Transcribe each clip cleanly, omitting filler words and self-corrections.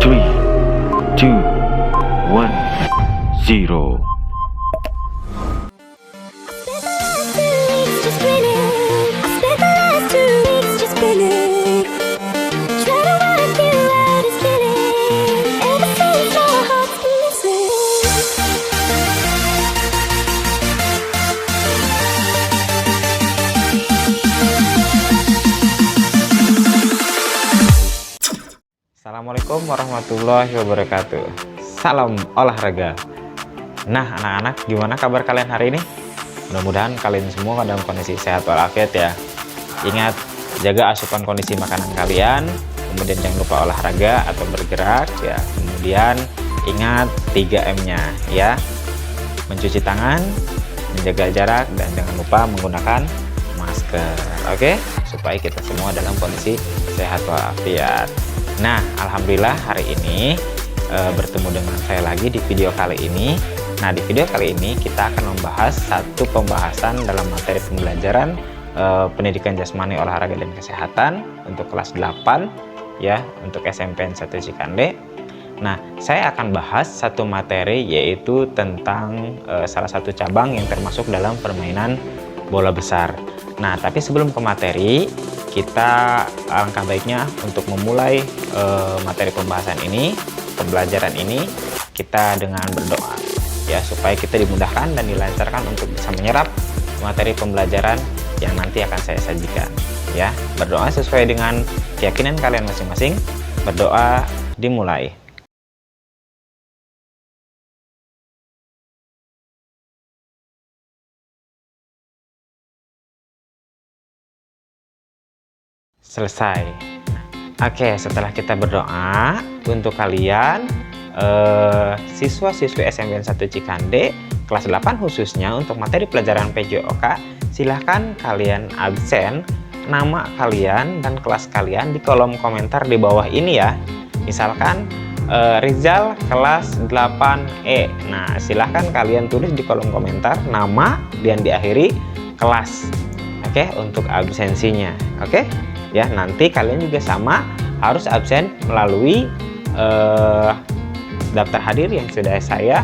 3, 2, 1, 0. Assalamualaikum warahmatullahi wabarakatuh. Salam olahraga. Nah anak-anak, gimana kabar kalian hari ini? Mudah-mudahan kalian semua dalam kondisi sehat walafiat ya. Ingat, jaga asupan kondisi makanan kalian. Kemudian jangan lupa olahraga atau bergerak ya. Kemudian ingat 3M-nya ya. Mencuci tangan, menjaga jarak, dan jangan lupa menggunakan masker. Oke? Supaya kita semua dalam kondisi sehat walafiat. Nah, alhamdulillah hari ini bertemu dengan saya lagi di video kali ini. Nah, di video kali ini kita akan membahas satu pembahasan dalam materi pembelajaran pendidikan jasmani, olahraga, dan kesehatan untuk kelas 8 ya, untuk SMPN 1 Cikande. Nah, saya akan bahas satu materi yaitu tentang salah satu cabang yang termasuk dalam permainan bola besar. Nah, tapi sebelum ke materi, kita alangkah baiknya untuk memulai materi pembahasan ini, pembelajaran ini, kita dengan berdoa ya, supaya kita dimudahkan dan dilancarkan untuk bisa menyerap materi pembelajaran yang nanti akan saya sajikan ya. Berdoa sesuai dengan keyakinan kalian masing-masing. Berdoa dimulai. Selesai. Oke, setelah kita berdoa, untuk kalian siswa-siswi SMPN 1 Cikande kelas 8 khususnya untuk materi pelajaran PJOK, silahkan kalian absen nama kalian dan kelas kalian di kolom komentar di bawah ini ya. Misalkan Rizal kelas 8E. Nah, silahkan kalian tulis di kolom komentar nama dan diakhiri kelas. Oke, untuk absensinya. Oke ya, nanti kalian juga sama harus absen melalui daftar hadir yang sudah saya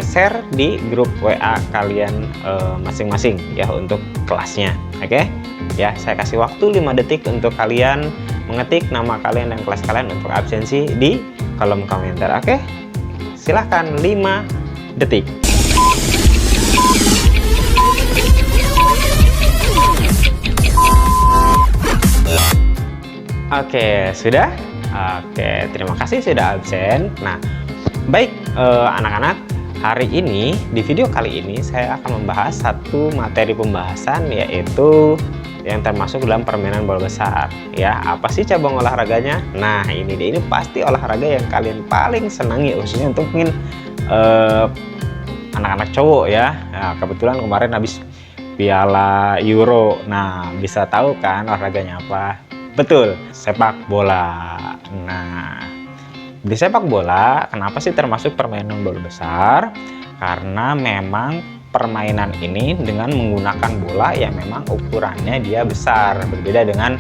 share di grup WA kalian masing-masing ya, untuk kelasnya. Oke ya, saya kasih waktu 5 detik untuk kalian mengetik nama kalian dan kelas kalian untuk absensi di kolom komentar. Oke, silahkan 5 detik. Oke, sudah? Oke, terima kasih sudah absen. Nah, baik anak-anak, hari ini di video kali ini saya akan membahas satu materi pembahasan yaitu yang termasuk dalam permainan bola besar ya. Apa sih cabang olahraganya? Nah, ini dia, ini pasti olahraga yang kalian paling senangi, khususnya untuk mungkin anak-anak cowok ya. Nah, kebetulan kemarin habis Piala Euro. Nah, bisa tahu kan olahraganya apa? Betul, sepak bola. Nah, di sepak bola, kenapa sih termasuk permainan bola besar? Karena memang permainan ini dengan menggunakan bola yang memang ukurannya dia besar, berbeda dengan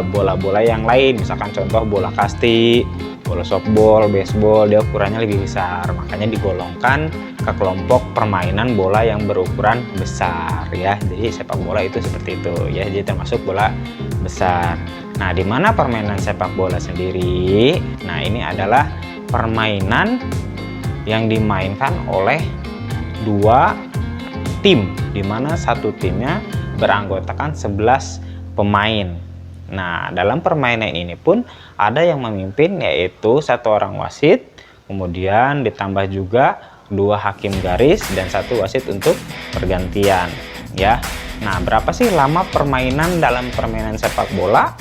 bola-bola yang lain. Misalkan contoh bola kasti, bola softball, baseball, dia ukurannya lebih besar. Makanya digolongkan ke kelompok permainan bola yang berukuran besar ya. Jadi sepak bola itu seperti itu ya, jadi termasuk bola besar. Nah, di mana permainan sepak bola sendiri? Nah, ini adalah permainan yang dimainkan oleh 2 tim, di mana satu timnya beranggotakan 11 pemain. Nah, dalam permainan ini pun ada yang memimpin yaitu 1 orang wasit, kemudian ditambah juga 2 hakim garis dan 1 wasit untuk pergantian ya. Nah, berapa sih lama permainan dalam permainan sepak bola?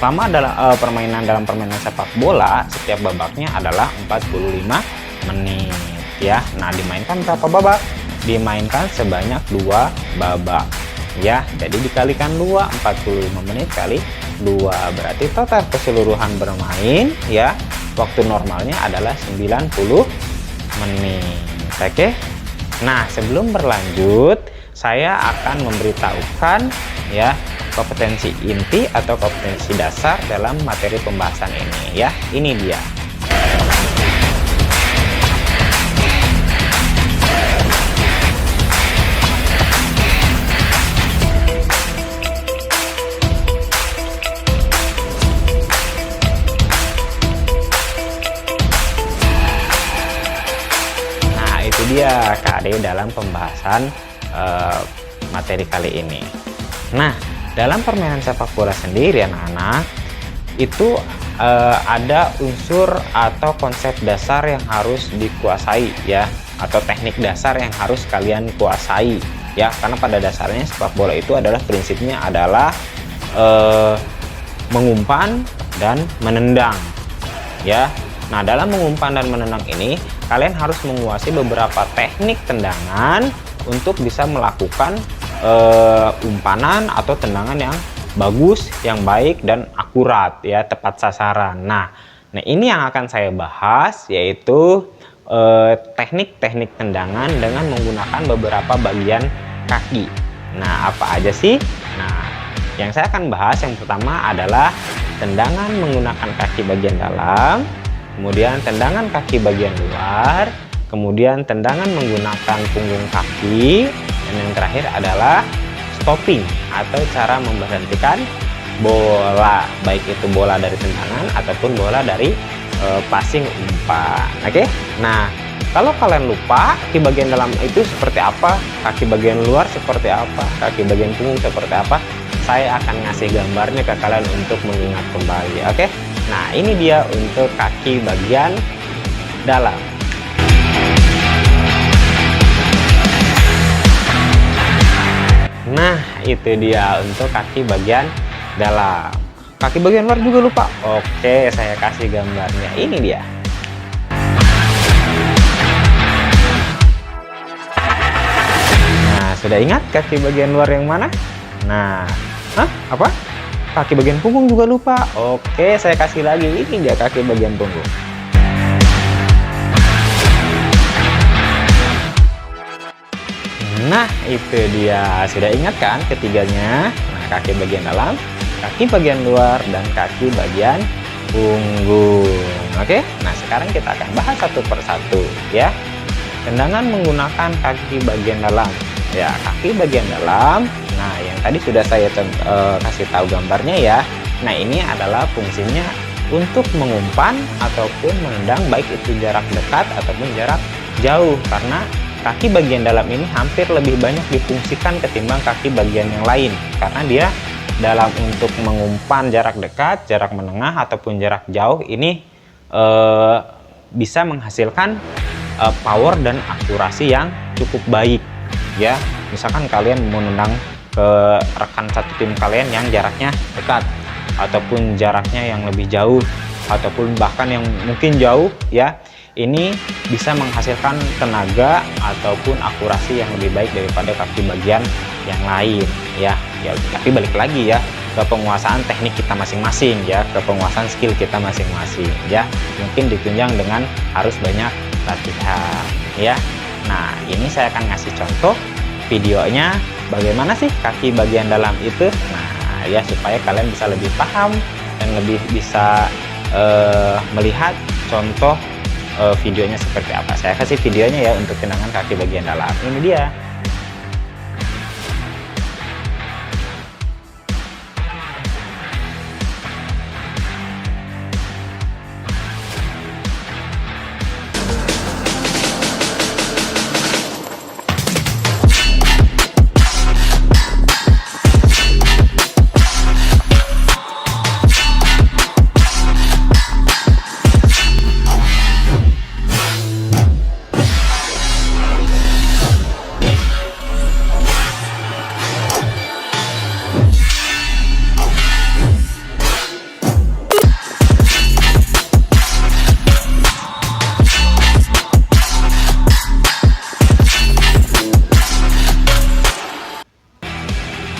Lama adalah permainan dalam permainan sepak bola setiap babaknya adalah 45 menit ya. Nah, dimainkan berapa babak? Dimainkan sebanyak 2 babak ya. Jadi dikalikan 2, 45 menit kali 2 berarti total keseluruhan bermain ya, waktu normalnya adalah 90 menit. Oke. Nah, sebelum berlanjut, saya akan memberitahukan ya kompetensi inti atau kompetensi dasar dalam materi pembahasan ini ya. Ini dia. Nah, itu dia KD dalam pembahasan materi kali ini. Nah, dalam permainan sepak bola sendiri anak-anak itu ada unsur atau konsep dasar yang harus dikuasai ya, atau teknik dasar yang harus kalian kuasai ya, karena pada dasarnya sepak bola itu adalah prinsipnya adalah mengumpan dan menendang ya. Nah, dalam mengumpan dan menendang ini kalian harus menguasai beberapa teknik tendangan untuk bisa melakukan umpanan atau tendangan yang bagus, yang baik dan akurat ya, tepat sasaran. Nah ini yang akan saya bahas, yaitu teknik-teknik tendangan dengan menggunakan beberapa bagian kaki. Nah, apa aja sih? Nah, yang saya akan bahas yang pertama adalah tendangan menggunakan kaki bagian dalam, kemudian tendangan kaki bagian luar, kemudian tendangan menggunakan punggung kaki, dan yang terakhir adalah stopping atau cara memberhentikan bola, baik itu bola dari tendangan ataupun bola dari passing umpan. Oke? Nah, kalau kalian lupa kaki bagian dalam itu seperti apa, kaki bagian luar seperti apa, kaki bagian punggung seperti apa, saya akan ngasih gambarnya ke kalian untuk mengingat kembali. Oke? Nah, ini dia untuk kaki bagian dalam. Nah, itu dia untuk kaki bagian dalam. Kaki bagian luar juga lupa. Oke, saya kasih gambarnya. Ini dia. Nah, sudah ingat kaki bagian luar yang mana? Nah, apa? Kaki bagian punggung juga lupa. Oke, saya kasih lagi. Ini dia kaki bagian punggung. Nah, itu dia. Sudah ingat kan ketiganya? Nah, kaki bagian dalam, kaki bagian luar, dan kaki bagian punggung. Oke? Nah, sekarang kita akan bahas satu persatu ya. Tendangan menggunakan kaki bagian dalam. Ya, kaki bagian dalam. Nah, yang tadi sudah saya kasih tahu gambarnya ya. Nah, ini adalah fungsinya untuk mengumpan ataupun menendang, baik itu jarak dekat ataupun jarak jauh, karena kaki bagian dalam ini hampir lebih banyak difungsikan ketimbang kaki bagian yang lain, karena dia dalam untuk mengumpan jarak dekat, jarak menengah ataupun jarak jauh ini bisa menghasilkan power dan akurasi yang cukup baik ya. Misalkan kalian mau nendang ke rekan satu tim kalian yang jaraknya dekat ataupun jaraknya yang lebih jauh ataupun bahkan yang mungkin jauh ya, ini bisa menghasilkan tenaga ataupun akurasi yang lebih baik daripada kaki bagian yang lain ya. Tapi balik lagi ya ke penguasaan teknik kita masing-masing ya, ke penguasaan skill kita masing-masing ya. Mungkin ditunjang dengan harus banyak latihan ya. Nah, ini saya akan ngasih contoh videonya bagaimana sih kaki bagian dalam itu. Nah ya, supaya kalian bisa lebih paham dan lebih bisa melihat contoh videonya seperti apa. Saya kasih videonya ya untuk tendangan kaki bagian dalam. Ini dia.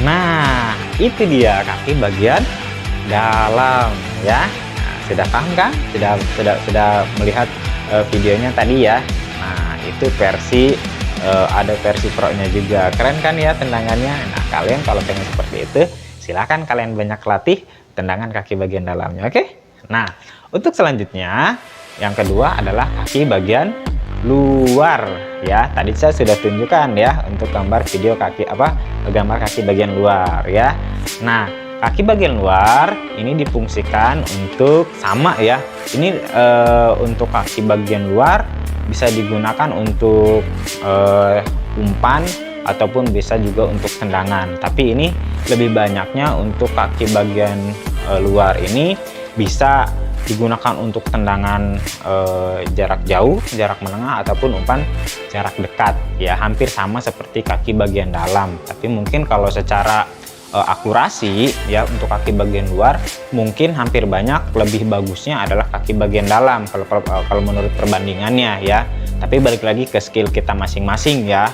Nah, itu dia kaki bagian dalam ya. Nah, sudah paham kan? Sudah melihat videonya tadi ya. Nah, itu versi ada versi pro-nya juga. Keren kan ya tendangannya? Nah, kalian kalau pengen seperti itu Silahkan kalian banyak latih tendangan kaki bagian dalamnya, oke? Nah, untuk selanjutnya, yang kedua adalah kaki bagian luar ya. Tadi saya sudah tunjukkan ya untuk gambar video gambar kaki bagian luar ya. Nah, kaki bagian luar ini difungsikan untuk sama ya. Ini untuk kaki bagian luar bisa digunakan untuk umpan ataupun bisa juga untuk tendangan. Tapi ini lebih banyaknya untuk kaki bagian luar ini bisa digunakan untuk tendangan jarak jauh, jarak menengah ataupun umpan jarak dekat ya, hampir sama seperti kaki bagian dalam. Tapi mungkin kalau secara akurasi ya untuk kaki bagian luar mungkin hampir banyak lebih bagusnya adalah kaki bagian dalam kalau menurut perbandingannya ya. Tapi balik lagi ke skill kita masing-masing ya.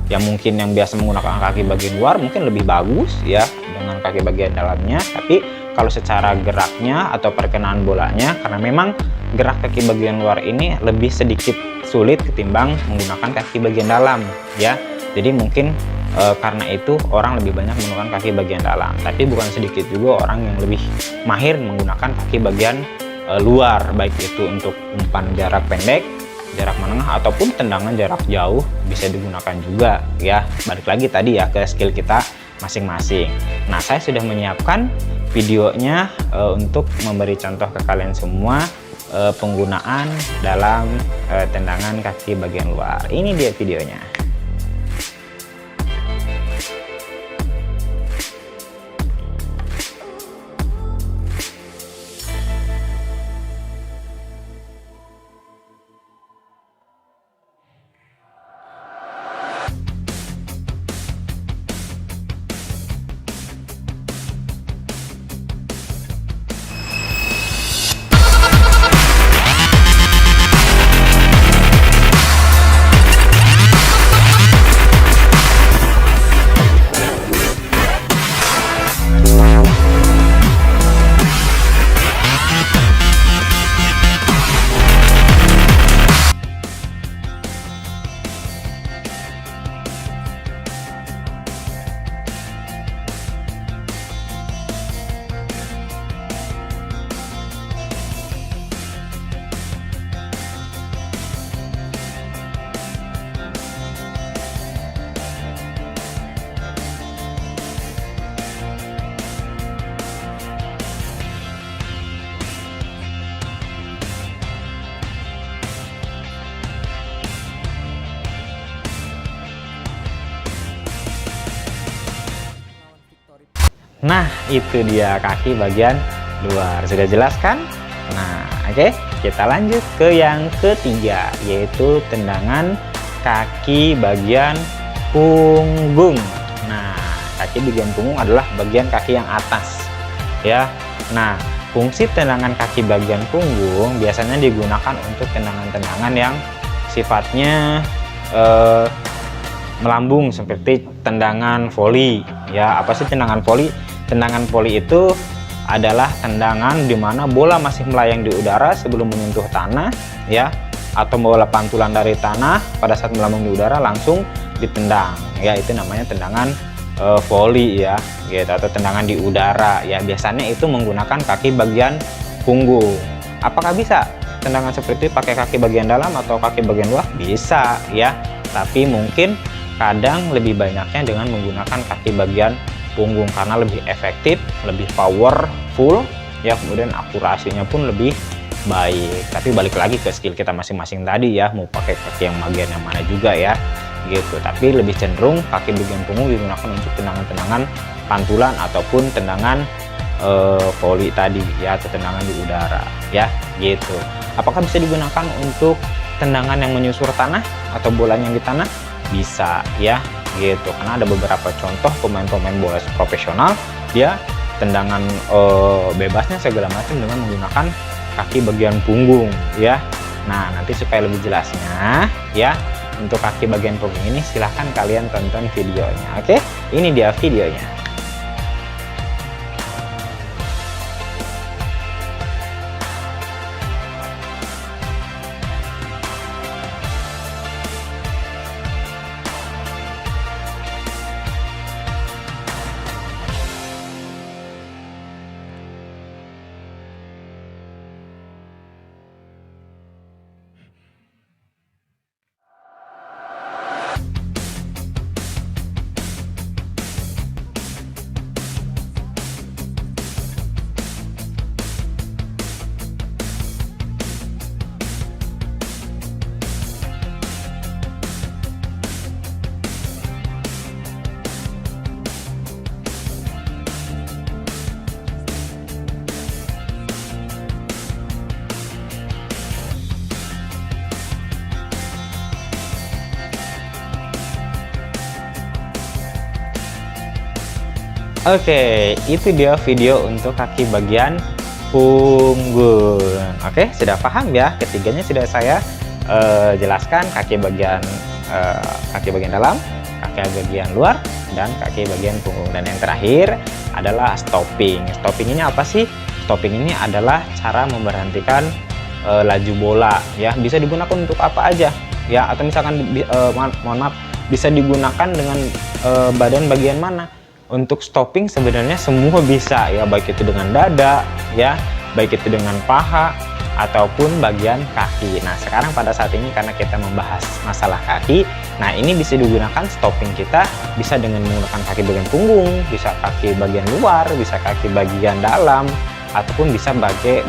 Yang mungkin yang biasa menggunakan kaki bagian luar mungkin lebih bagus ya dengan kaki bagian dalamnya. Tapi kalau secara geraknya atau perkenaan bolanya, karena memang gerak kaki bagian luar ini lebih sedikit sulit ketimbang menggunakan kaki bagian dalam ya. Jadi mungkin karena itu orang lebih banyak menggunakan kaki bagian dalam. Tapi bukan sedikit juga orang yang lebih mahir menggunakan kaki bagian luar, baik itu untuk umpan jarak pendek, jarak menengah ataupun tendangan jarak jauh bisa digunakan juga ya. Balik lagi tadi ya ke skill kita masing-masing. Nah, saya sudah menyiapkan videonya untuk memberi contoh ke kalian semua penggunaan dalam tendangan kaki bagian luar. Ini dia videonya. Nah, itu dia kaki bagian luar. Sudah jelas kan? Nah, oke, kita lanjut ke yang ketiga, yaitu tendangan kaki bagian punggung. Nah, kaki bagian punggung adalah bagian kaki yang atas ya. Nah, fungsi tendangan kaki bagian punggung biasanya digunakan untuk tendangan-tendangan yang sifatnya melambung seperti tendangan voli ya. Apa sih tendangan voli? Tendangan voli itu adalah tendangan di mana bola masih melayang di udara sebelum menyentuh tanah ya, atau bola pantulan dari tanah pada saat melambung di udara langsung ditendang ya. Itu namanya tendangan voli ya gitu, atau tendangan di udara ya. Biasanya itu menggunakan kaki bagian punggung. Apakah bisa tendangan seperti itu pakai kaki bagian dalam atau kaki bagian luar? Bisa ya, tapi mungkin kadang lebih banyaknya dengan menggunakan kaki bagian punggung karena lebih efektif, lebih powerful ya, kemudian akurasinya pun lebih baik. Tapi balik lagi ke skill kita masing-masing tadi ya, mau pakai kaki yang bagian yang mana juga ya gitu. Tapi lebih cenderung kaki bagian punggung digunakan untuk tendangan-tendangan pantulan ataupun tendangan voli tadi ya, atau tendangan di udara ya gitu. Apakah bisa digunakan untuk tendangan yang menyusur tanah atau bolanya yang di tanah? Bisa ya gitu, karena ada beberapa contoh pemain-pemain bola profesional dia tendangan bebasnya segala macam dengan menggunakan kaki bagian punggung ya. Nah, nanti supaya lebih jelasnya ya untuk kaki bagian punggung ini silahkan kalian tonton videonya. Oke, ini dia videonya. Oke, itu dia video untuk kaki bagian punggung. Oke, sudah paham ya? Ketiganya sudah saya jelaskan, kaki bagian dalam, kaki bagian luar, dan kaki bagian punggung. Dan yang terakhir adalah stopping. Stopping ini apa sih? Stopping ini adalah cara memberhentikan laju bola, ya. Bisa digunakan untuk apa aja, ya. Atau misalkan mohon maaf, bisa digunakan dengan badan bagian mana. Untuk stopping sebenarnya semua bisa, ya, baik itu dengan dada, ya, baik itu dengan paha ataupun bagian kaki. Nah, sekarang pada saat ini karena kita membahas masalah kaki, nah ini bisa digunakan stopping kita bisa dengan menggunakan kaki bagian punggung, bisa kaki bagian luar, bisa kaki bagian dalam, ataupun bisa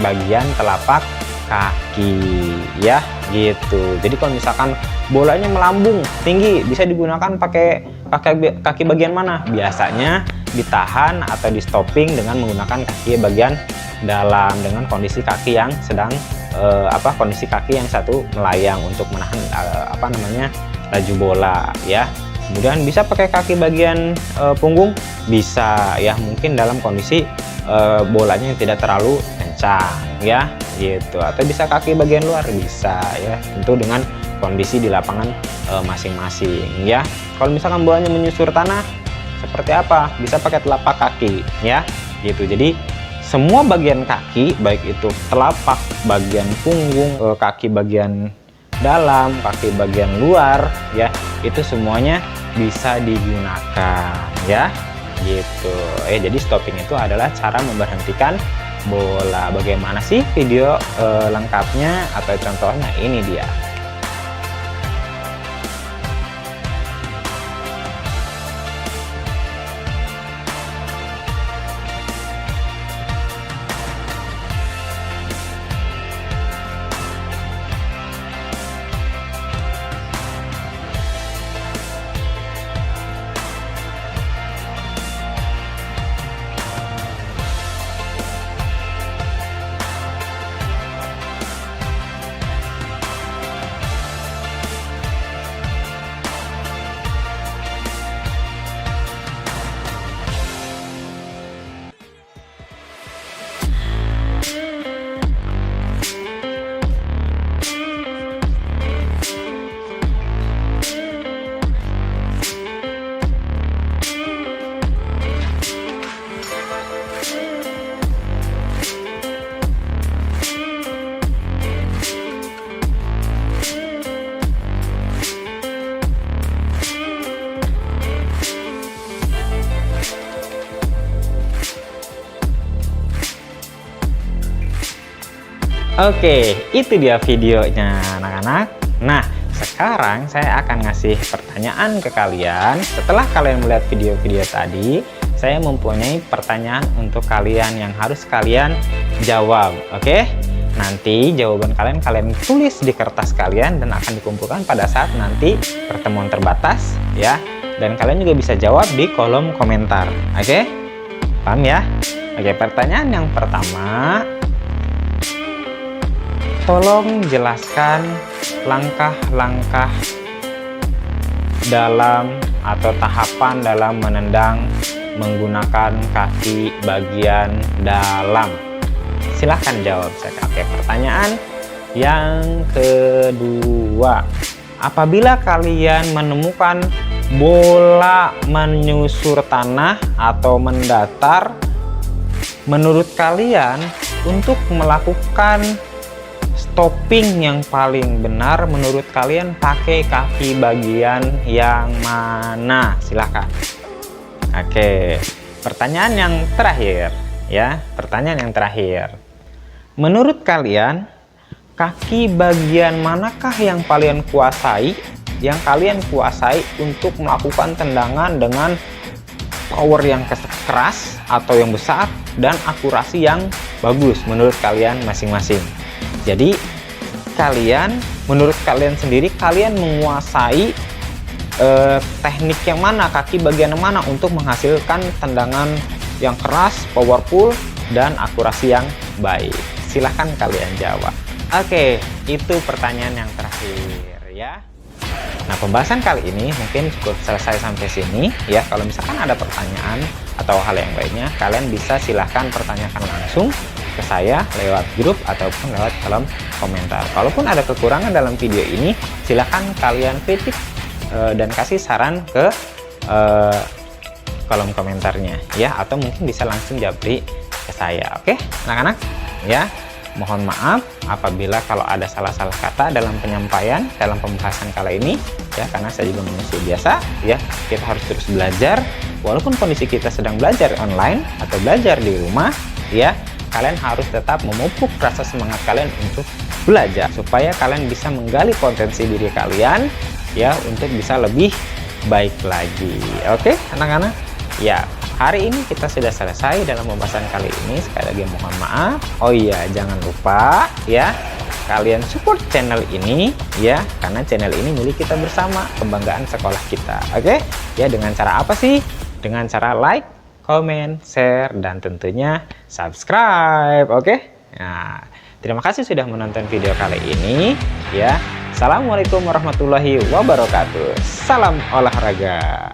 bagian telapak kaki, ya, gitu. Jadi kalau misalkan bolanya melambung tinggi, bisa digunakan pakai kaki bagian mana? Biasanya ditahan atau di stopping dengan menggunakan kaki bagian dalam, dengan kondisi kaki yang sedang kondisi kaki yang satu melayang untuk menahan laju bola, ya. Kemudian bisa pakai kaki bagian punggung, bisa, ya, mungkin dalam kondisi bolanya yang tidak terlalu kencang, ya, gitu. Atau bisa kaki bagian luar, bisa, ya, tentu dengan kondisi di lapangan masing-masing, ya. Kalau misalkan bolanya menyusur tanah, seperti apa? Bisa pakai telapak kaki, ya, gitu. Jadi semua bagian kaki, baik itu telapak, bagian punggung, kaki bagian dalam, kaki bagian luar, ya, itu semuanya bisa digunakan, ya, gitu. Jadi stopping itu adalah cara memberhentikan bola. Bagaimana sih video lengkapnya atau contohnya? Ini dia. Oke, itu dia videonya anak-anak. Nah, sekarang saya akan ngasih pertanyaan ke kalian. Setelah kalian melihat video-video tadi, saya mempunyai pertanyaan untuk kalian yang harus kalian jawab. Oke? Nanti jawaban kalian tulis di kertas kalian dan akan dikumpulkan pada saat nanti pertemuan terbatas, ya. Dan kalian juga bisa jawab di kolom komentar. Oke? Paham ya? Oke, pertanyaan yang pertama, tolong jelaskan langkah-langkah dalam atau tahapan dalam menendang menggunakan kaki bagian dalam. Silahkan jawab saya. Oke, pertanyaan yang kedua, apabila kalian menemukan bola menyusur tanah atau mendatar, menurut kalian untuk melakukan stopping yang paling benar, menurut kalian pakai kaki bagian yang mana? Silahkan. Oke, pertanyaan yang terakhir, ya, pertanyaan yang terakhir, menurut kalian kaki bagian manakah yang kalian kuasai untuk melakukan tendangan dengan power yang keras atau yang besar dan akurasi yang bagus menurut kalian masing-masing? Jadi menurut kalian sendiri, kalian menguasai teknik yang mana, kaki bagian yang mana untuk menghasilkan tendangan yang keras, powerful, dan akurasi yang baik? Silahkan kalian jawab. Oke, itu pertanyaan yang terakhir, ya. Nah, pembahasan kali ini mungkin cukup selesai sampai sini, ya. Kalau misalkan ada pertanyaan atau hal yang lainnya, kalian bisa silahkan pertanyakan langsung ke saya lewat grup ataupun lewat kolom komentar. Kalaupun ada kekurangan dalam video ini, silahkan kalian kritik dan kasih saran ke kolom komentarnya ya, atau mungkin bisa langsung japri ke saya. Oke anak-anak ya, mohon maaf apabila kalau ada salah-salah kata dalam penyampaian dalam pembahasan kali ini ya, karena saya juga manusia biasa ya, kita harus terus belajar walaupun kondisi kita sedang belajar online atau belajar di rumah ya. Kalian harus tetap memupuk rasa semangat kalian untuk belajar supaya kalian bisa menggali potensi diri kalian ya, untuk bisa lebih baik lagi. Oke anak-anak ya, hari ini kita sudah selesai dalam pembahasan kali ini. Sekali lagi mohon maaf. Oh iya, jangan lupa ya, kalian support channel ini ya, karena channel ini milik kita bersama, kebanggaan sekolah kita. Oke ya, dengan cara apa sih? Dengan cara like, comment, share, dan tentunya subscribe. Oke nah, terima kasih sudah menonton video kali ini ya. Assalamualaikum warahmatullahi wabarakatuh. Salam olahraga.